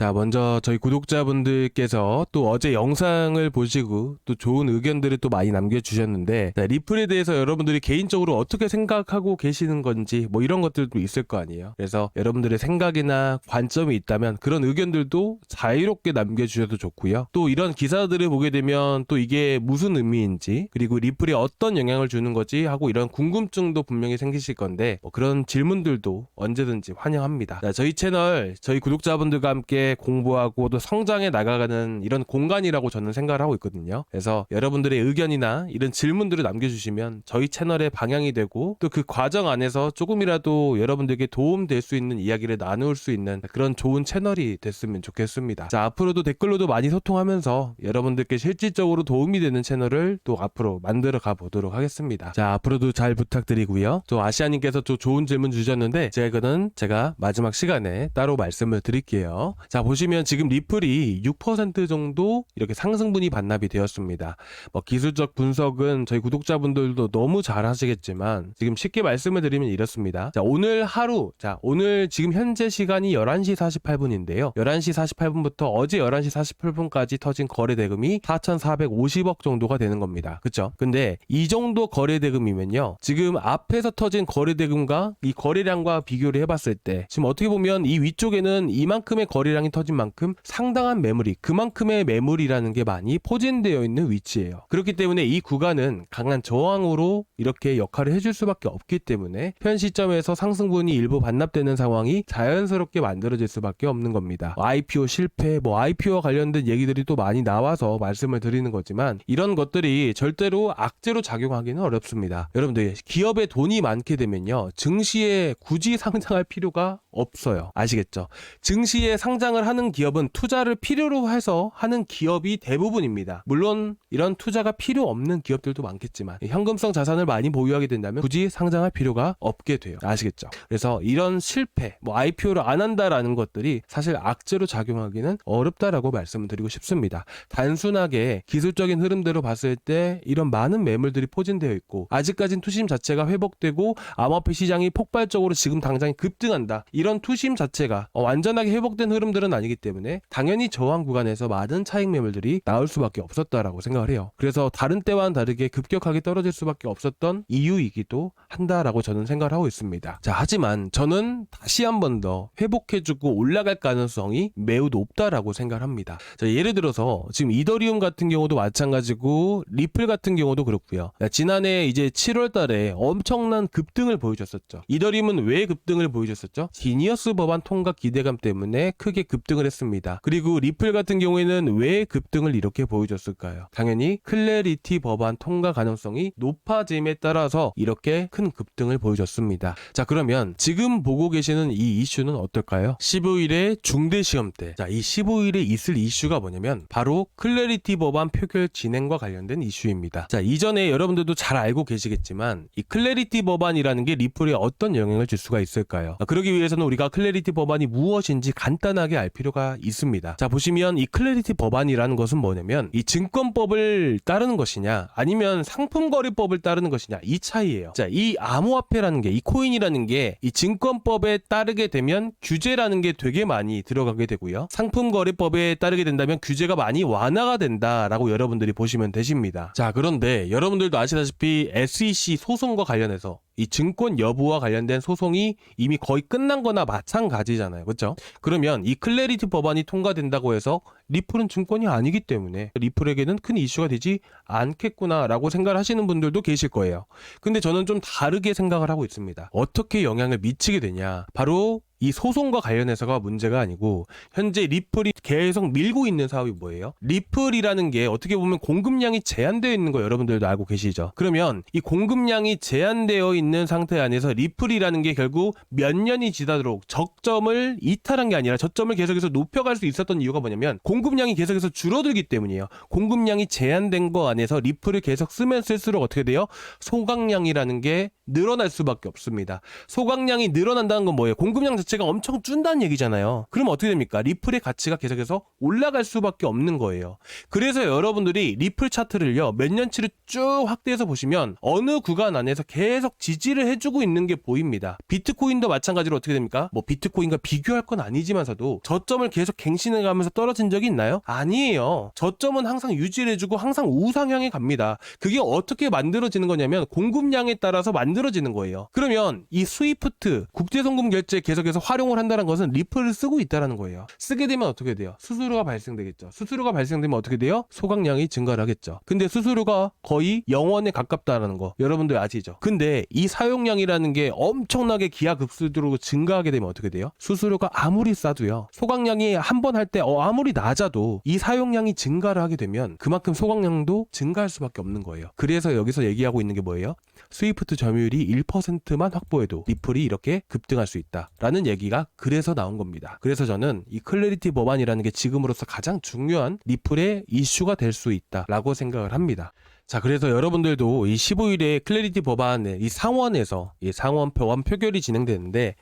자, 먼저 저희 구독자분들께서 또 어제 영상을 보시고 또 좋은 의견들을 또 많이 남겨주셨는데, 자, 리플에 대해서 여러분들이 개인적으로 어떻게 생각하고 계시는 건지 뭐 이런 것들도 있을 거 아니에요. 그래서 여러분들의 생각이나 관점이 있다면 그런 의견들도 자유롭게 남겨주셔도 좋고요. 또 이런 기사들을 보게 되면 또 이게 무슨 의미인지, 그리고 리플에 어떤 영향을 주는 거지 하고 이런 궁금증도 분명히 생기실 건데, 뭐 그런 질문들도 언제든지 환영합니다. 자, 저희 채널, 저희 구독자분들과 함께 공부하고 또 성장해 나가는 이런 공간이라고 저는 생각을 하고 있거든요. 그래서 여러분들의 의견이나 이런 질문들을 남겨주시면 저희 채널의 방향이 되고, 또 그 과정 안에서 조금이라도 여러분들에게 도움될 수 있는 이야기를 나눌 수 있는 그런 좋은 채널이 됐으면 좋겠습니다. 자, 앞으로도 댓글로도 많이 소통하면서 여러분들께 실질적으로 도움이 되는 채널을 또 앞으로 만들어 가 보도록 하겠습니다. 자, 앞으로도 잘 부탁드리고요. 또 아시아님께서 또 좋은 질문 주셨는데, 이거는 제가 마지막 시간에 따로 말씀을 드릴게요. 자, 보시면 지금 리플이 6% 정도 이렇게 상승분이 반납이 되었습니다. 뭐 기술적 분석은 저희 구독자분들도 너무 잘 하시겠지만, 지금 쉽게 말씀을 드리면 이렇습니다. 자, 오늘 하루, 오늘 지금 현재 시간이 11시 48분인데요. 11시 48분부터 어제 11시 48분까지 터진 거래 대금이 4,450억 정도가 되는 겁니다. 그쵸? 근데 이 정도 거래 대금이면요, 지금 앞에서 터진 거래 대금과 이 거래량과 비교를 해봤을 때 지금 어떻게 보면 이 위쪽에는 이만큼의 거래량이 터진 만큼 상당한 매물이, 그만큼의 매물이라는 게 많이 포진되어 있는 위치예요. 그렇기 때문에 이 구간은 강한 저항으로 이렇게 역할을 해줄 수밖에 없기 때문에 현 시점에서 상승분이 일부 반납되는 상황이 자연스럽게 만들어질 수밖에 없는 겁니다. IPO 실패, IPO와 관련된 얘기들이 또 많이 나와서 말씀을 드리는 거지만, 이런 것들이 절대로 악재로 작용하기는 어렵습니다. 여러분들, 기업에 돈이 많게 되면요, 증시에 굳이 상장할 필요가 없어요. 아시겠죠? 증시에 상장을 하는 기업은 투자를 필요로 해서 하는 기업이 대부분입니다. 물론 이런 투자가 필요 없는 기업들도 많겠지만, 현금성 자산을 많이 보유하게 된다면 굳이 상장할 필요가 없게 돼요. 아시겠죠? 그래서 이런 실패, IPO를 안 한다라는 것들이 사실 악재로 작용하기는 어렵다라고 말씀을 드리고 싶습니다. 단순하게 기술적인 흐름대로 봤을 때 이런 많은 매물들이 포진되어 있고, 아직까진 투심 자체가 회복되고 암호화폐 시장이 폭발적으로 지금 당장 급등한다, 이런 투심 자체가 완전하게 회복된 흐름들은 아니기 때문에 당연히 저항 구간에서 많은 차익 매물들이 나올 수밖에 없었다라고 생각을 해요. 그래서 다른 때와는 다르게 급격하게 떨어질 수밖에 없었던 이유이기도 한다라고 저는 생각을 하고 있습니다. 자, 하지만 저는 다시 한 번 더 회복해주고 올라갈 가능성이 매우 높다라고 생각을 합니다. 자, 예를 들어서 지금 이더리움 같은 경우도 마찬가지고 리플 같은 경우도 그렇고요. 지난해 이제 7월 달에 엄청난 급등을 보여줬었죠. 이더리움은 왜 급등을 보여줬었죠? 지니어스 법안 통과 기대감 때문에 크게 급등을 했습니다. 그리고 리플 같은 경우에는 왜 급등을 이렇게 보여줬을까요? 당연히 클래리티 법안 통과 가능성이 높아짐에 따라서 이렇게 큰 급등을 보여줬습니다. 자, 그러면 지금 보고 계시는 이 이슈는 어떨까요? 15일에 중대시험 때, 이 15일에 있을 이슈가 뭐냐면 바로 클래리티 법안 표결 진행과 관련된 이슈입니다. 자, 이전에 여러분들도 잘 알고 계시겠지만 이 클래리티 법안이라는 게 리플에 어떤 영향을 줄 수가 있을까요? 그러기 위해서는 우리가 클래리티 법안이 무엇인지 간단하게 알 필요가 있습니다. 자, 보시면 이 클래리티 법안이라는 것은 뭐냐면 이 증권법을 따르는 것이냐 아니면 상품거래법을 따르는 것이냐, 이 차이예요. 자, 이 암호화폐라는 게, 이 코인이라는 게 이 증권법에 따르게 되면 규제라는 게 되게 많이 들어가게 되고요, 상품거래법에 따르게 된다면 규제가 많이 완화가 된다라고 여러분들이 보시면 되십니다. 자, 그런데 여러분들도 아시다시피 SEC 소송과 관련해서 이 증권 여부와 관련된 소송이 이미 거의 끝난 거나 마찬가지잖아요. 그렇죠? 그러면 이 클래리티 법안이 통과된다고 해서 리플은 증권이 아니기 때문에 리플에게는 큰 이슈가 되지 않겠구나라고 생각을 하시는 분들도 계실 거예요. 근데 저는 좀 다르게 생각을 하고 있습니다. 어떻게 영향을 미치게 되냐? 바로 이 소송과 관련해서가 문제가 아니고, 현재 리플이 계속 밀고 있는 사업이 뭐예요? 리플이라는 게 어떻게 보면 공급량이 제한되어 있는 거 여러분들도 알고 계시죠? 그러면 이 공급량이 제한되어 있는 상태 안에서 리플이라는 게 결국 몇 년이 지나도록 적점을 이탈한 게 아니라 저점을 계속해서 높여갈 수 있었던 이유가 뭐냐면 공급량이 계속해서 줄어들기 때문이에요. 공급량이 제한된 거 안에서 리플을 계속 쓰면 쓸수록 어떻게 돼요? 소각량이라는 게 늘어날 수밖에 없습니다. 소각량이 늘어난다는 건 뭐예요? 공급량 자체가 자체가 엄청 준다는 얘기잖아요. 그럼 어떻게 됩니까? 리플의 가치가 계속해서 올라갈 수밖에 없는 거예요. 그래서 여러분들이 리플 차트를요, 몇 년치를 쭉 확대해서 보시면 어느 구간 안에서 계속 지지를 해주고 있는 게 보입니다. 비트코인도 마찬가지로 어떻게 됩니까? 뭐 비트코인과 비교할 건 아니지만서도 저점을 계속 갱신해 가면서 떨어진 적이 있나요? 아니에요. 저점은 항상 유지를 해주고 항상 우상향에 갑니다. 그게 어떻게 만들어지는 거냐면 공급량에 따라서 만들어지는 거예요. 그러면 이 스위프트 국제송금 결제 계속해서 활용을 한다는 것은 리플을 쓰고 있다는 거예요. 쓰게 되면 어떻게 돼요? 수수료가 발생되겠죠. 수수료가 발생되면 어떻게 돼요? 소각량이 증가를 하겠죠. 근데 수수료가 거의 0원에 가깝다는 거 여러분들 아시죠? 근데 이 사용량이라는 게 엄청나게 기하급수적으로 증가하게 되면 어떻게 돼요? 수수료가 아무리 싸도요, 소각량이 한 번 할 때 아무리 낮아도 이 사용량이 증가를 하게 되면 그만큼 소각량도 증가할 수밖에 없는 거예요. 그래서 여기서 얘기하고 있는 게 뭐예요? 스위프트 점유율이 1%만 확보해도 리플이 이렇게 급등할 수 있다라는 얘기가 그래서 나온 겁니다. 그래서 저는 이 클래리티 법안이라는 게 지금으로서 가장 중요한 리플의 이슈가 될 수 있다라고 생각을 합니다. 자, 그래서 여러분들도 이 15일에 클래리티 법안의 이 상원에서 이 상원 법안 표결이 진행되는데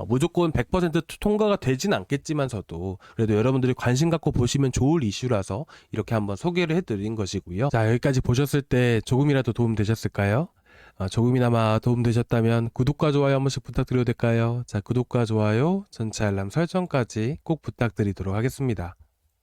무조건 100% 통과가 되진 않겠지만서도 그래도 여러분들이 관심 갖고 보시면 좋을 이슈라서 이렇게 한번 소개를 해드린 것이고요. 자, 여기까지 보셨을 때 조금이라도 도움 되셨을까요? 조금이나마 도움되셨다면 구독과 좋아요 한 번씩 부탁드려도 될까요? 자, 구독과 좋아요, 전체 알람 설정까지 꼭 부탁드리도록 하겠습니다.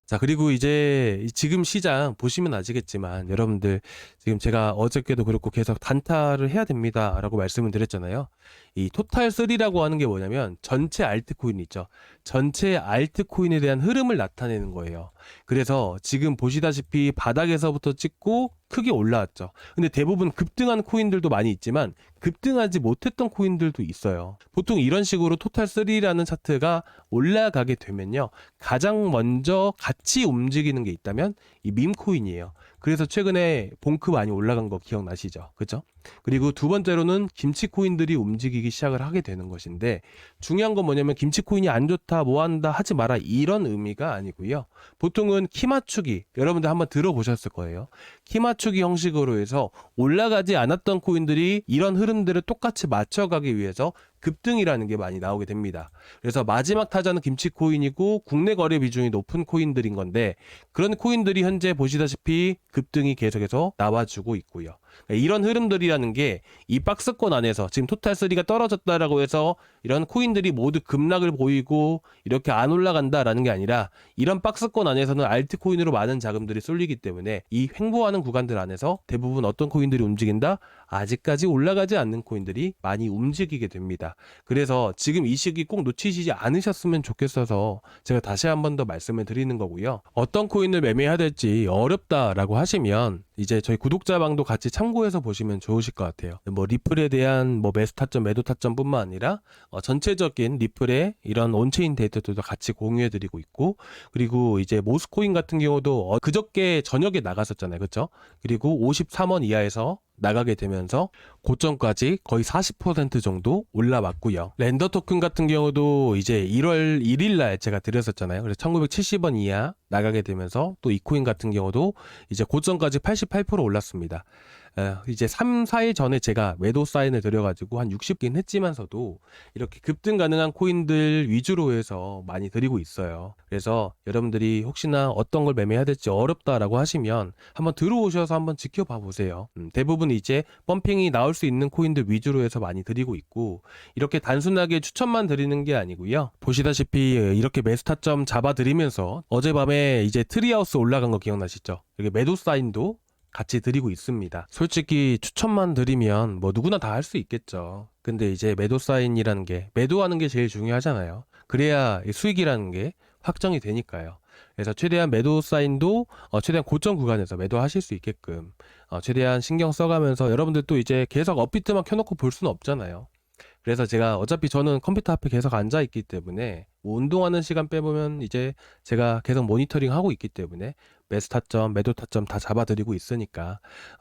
자, 그리고 이제 지금 시장 보시면 아시겠지만 여러분들 지금 제가 어저께도 그렇고 계속 단타를 해야 됩니다 라고 말씀을 드렸잖아요. 이 토탈3라고 하는 게 뭐냐면 전체 알트코인 있죠. 전체 알트코인에 대한 흐름을 나타내는 거예요. 그래서 지금 보시다시피 바닥에서부터 찍고 크게 올라왔죠. 근데 대부분 급등한 코인들도 많이 있지만 급등하지 못했던 코인들도 있어요. 보통 이런 식으로 토탈3라는 차트가 올라가게 되면요, 가장 먼저 같이 움직이는 게 있다면 이 밈코인이에요. 그래서 최근에 봉크 많이 올라간 거 기억나시죠? 그죠? 그리고 두 번째로는 김치코인들이 움직이기 시작을 하게 되는 것인데, 중요한 건 뭐냐면 김치코인이 안 좋다, 뭐 한다, 하지 마라, 이런 의미가 아니고요. 보통은 키 맞추기, 여러분들 한번 들어보셨을 거예요. 키 맞추기 형식으로 해서 올라가지 않았던 코인들이 이런 흐름들을 똑같이 맞춰가기 위해서 급등이라는 게 많이 나오게 됩니다. 그래서 마지막 타자는 김치코인이고 국내 거래 비중이 높은 코인들인 건데, 그런 코인들이 현재 보시다시피 급등이 계속해서 나와주고 있고요. 이런 흐름들이라는 게 이 박스권 안에서 지금 토탈3가 떨어졌다라고 해서 이런 코인들이 모두 급락을 보이고 이렇게 안 올라간다라는 게 아니라, 이런 박스권 안에서는 알트코인으로 많은 자금들이 쏠리기 때문에 이 횡보하는 구간들 안에서 대부분 어떤 코인들이 움직인다? 아직까지 올라가지 않는 코인들이 많이 움직이게 됩니다. 그래서 지금 이 시기 꼭 놓치시지 않으셨으면 좋겠어서 제가 다시 한 번 더 말씀을 드리는 거고요. 어떤 코인을 매매해야 될지 어렵다라고 하시면 이제 저희 구독자방도 같이 참고해서 보시면 좋으실 것 같아요. 뭐 리플에 대한 뭐 매수 타점, 매도 타점뿐만 아니라 전체적인 리플의 이런 온체인 데이터들도 같이 공유해 드리고 있고, 그리고 이제 모스코인 같은 경우도 그저께 저녁에 나갔었잖아요. 그렇죠? 그리고 53원 이하에서 나가게 되면서 고점까지 거의 40% 정도 올라왔고요. 렌더 토큰 같은 경우도 이제 1월 1일 날 제가 드렸었잖아요. 그래서 1970원 이하 나가게 되면서 또 이 코인 같은 경우도 이제 고점까지 88% 올랐습니다. 이제 3, 4일 전에 제가 매도 사인을 드려가지고 한 60긴 했지만서도 이렇게 급등 가능한 코인들 위주로 해서 많이 드리고 있어요. 그래서 여러분들이 혹시나 어떤 걸 매매해야 될지 어렵다라고 하시면 한번 들어오셔서 한번 지켜봐 보세요. 대부분 이제 펌핑이 나올 수 있는 코인들 위주로 해서 많이 드리고 있고, 이렇게 단순하게 추천만 드리는 게 아니고요. 보시다시피 이렇게 매수 타점 잡아드리면서 어젯밤에 이제 트리하우스 올라간 거 기억나시죠? 이렇게 매도 사인도 같이 드리고 있습니다. 솔직히 추천만 드리면 뭐 누구나 다 할 수 있겠죠. 근데 이제 매도 사인이라는 게, 매도하는 게 제일 중요하잖아요. 그래야 수익이라는 게 확정이 되니까요. 그래서 최대한 매도 사인도 최대한 고점 구간에서 매도하실 수 있게끔 최대한 신경 써가면서, 여러분들 또 이제 계속 업비트만 켜놓고 볼 수는 없잖아요. 그래서 제가 어차피 저는 컴퓨터 앞에 계속 앉아 있기 때문에 뭐 운동하는 시간 빼보면 이제 제가 계속 모니터링 하고 있기 때문에 매수 타점, 매도 타점 다 잡아드리고 있으니까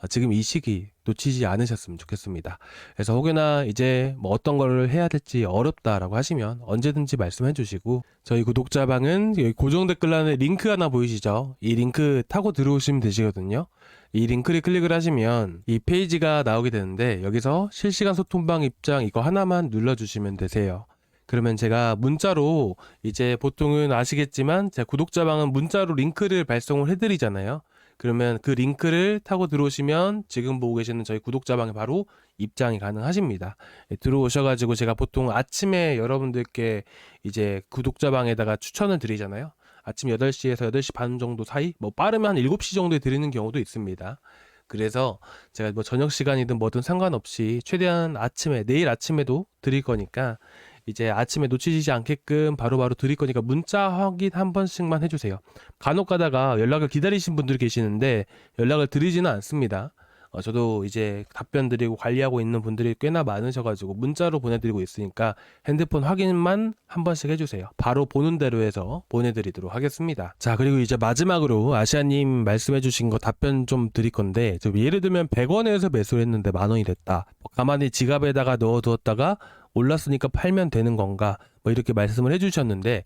지금 이 시기 놓치지 않으셨으면 좋겠습니다. 그래서 혹여나 이제 뭐 어떤 걸 해야 될지 어렵다라고 하시면 언제든지 말씀해 주시고, 저희 구독자방은 여기 고정 댓글란에 링크 하나 보이시죠? 이 링크 타고 들어오시면 되시거든요. 이 링크를 클릭을 하시면 이 페이지가 나오게 되는데, 여기서 실시간 소통방 입장 이거 하나만 눌러주시면 되세요. 그러면 제가 문자로 이제 보통은 아시겠지만 제가 구독자방은 문자로 링크를 발송을 해드리잖아요. 그러면 그 링크를 타고 들어오시면 지금 보고 계시는 저희 구독자방에 바로 입장이 가능하십니다. 들어오셔가지고 제가 보통 아침에 여러분들께 이제 구독자방에다가 추천을 드리잖아요. 아침 8시에서 8시 반 정도 사이, 뭐 빠르면 한 7시 정도에 드리는 경우도 있습니다. 그래서 제가 뭐 저녁 시간이든 뭐든 상관없이 최대한 아침에, 내일 아침에도 드릴 거니까 이제 아침에 놓치지 않게끔 바로바로 드릴 거니까 문자 확인 한 번씩만 해주세요. 간혹 가다가 연락을 기다리신 분들이 계시는데 연락을 드리지는 않습니다. 저도 이제 답변 드리고 관리하고 있는 분들이 꽤나 많으셔가지고 문자로 보내드리고 있으니까 핸드폰 확인만 한 번씩 해주세요. 바로 보는 대로 해서 보내드리도록 하겠습니다. 자, 그리고 이제 마지막으로 아시아님 말씀해주신 거 답변 좀 드릴 건데, 예를 들면 100원에서 매수를 했는데 10,000원이 됐다. 가만히 지갑에다가 넣어두었다가 올랐으니까 팔면 되는 건가? 뭐 이렇게 말씀을 해주셨는데,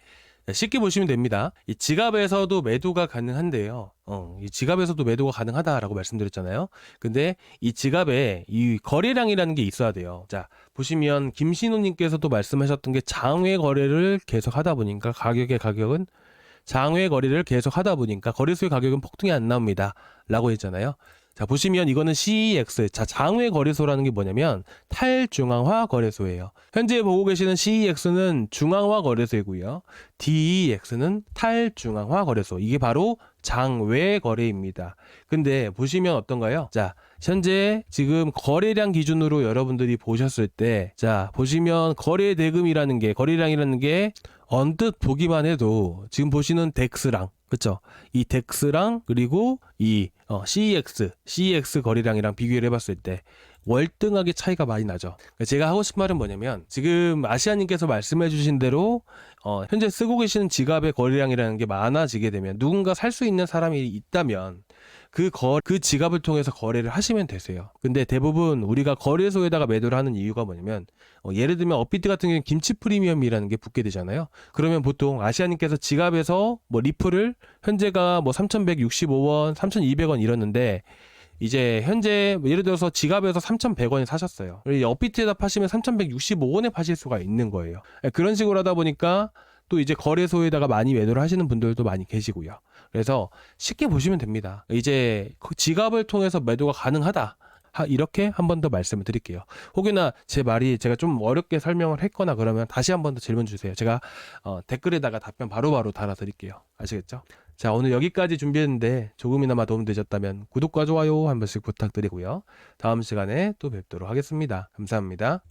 쉽게 보시면 됩니다. 이 지갑에서도 매도가 가능한데요. 이 지갑에서도 매도가 가능하다라고 말씀드렸잖아요. 근데 이 지갑에 이 거래량이라는 게 있어야 돼요. 자, 보시면 김신호님께서도 말씀하셨던 게 장외 거래를 계속 하다 보니까 가격은 장외 거래를 계속 하다 보니까 거래소의 가격은 폭등이 안 나옵니다. 라고 했잖아요. 자, 보시면 이거는 CEX. 자, 장외 거래소라는 게 뭐냐면 탈중앙화 거래소예요. 현재 보고 계시는 CEX는 중앙화 거래소이고요. DEX는 탈중앙화 거래소. 이게 바로 장외 거래입니다. 근데 보시면 어떤가요? 자, 현재 지금 거래량 기준으로 여러분들이 보셨을 때, 자, 보시면 거래량이라는 게 언뜻 보기만 해도 지금 보시는 덱스랑, 그쵸? 이 덱스랑 그리고 이 CEX 거래량이랑 비교를 해봤을 때 월등하게 차이가 많이 나죠. 제가 하고 싶은 말은 뭐냐면, 지금 아시아님께서 말씀해주신 대로 현재 쓰고 계시는 지갑의 거래량이라는 게 많아지게 되면, 누군가 살 수 있는 사람이 있다면 그 지갑을 통해서 거래를 하시면 되세요. 근데 대부분 우리가 거래소에다가 매도를 하는 이유가 뭐냐면, 예를 들면 업비트 같은 경우는 김치 프리미엄이라는 게 붙게 되잖아요. 그러면 보통 아시아님께서 지갑에서 뭐 리플을 현재가 뭐 3,165원, 3,200원 이랬는데, 이제 현재 예를 들어서 지갑에서 3,100원에 사셨어요. 업비트에다 파시면 3,165원에 파실 수가 있는 거예요. 그런 식으로 하다 보니까 또 이제 거래소에다가 많이 매도를 하시는 분들도 많이 계시고요. 그래서 쉽게 보시면 됩니다. 이제 지갑을 통해서 매도가 가능하다. 이렇게 한 번 더 말씀을 드릴게요. 혹여나 제 말이 제가 좀 어렵게 설명을 했거나 그러면 다시 한 번 더 질문 주세요. 제가 댓글에다가 답변 바로바로 달아드릴게요. 아시겠죠? 자, 오늘 여기까지 준비했는데 조금이나마 도움되셨다면 구독과 좋아요 한 번씩 부탁드리고요. 다음 시간에 또 뵙도록 하겠습니다. 감사합니다.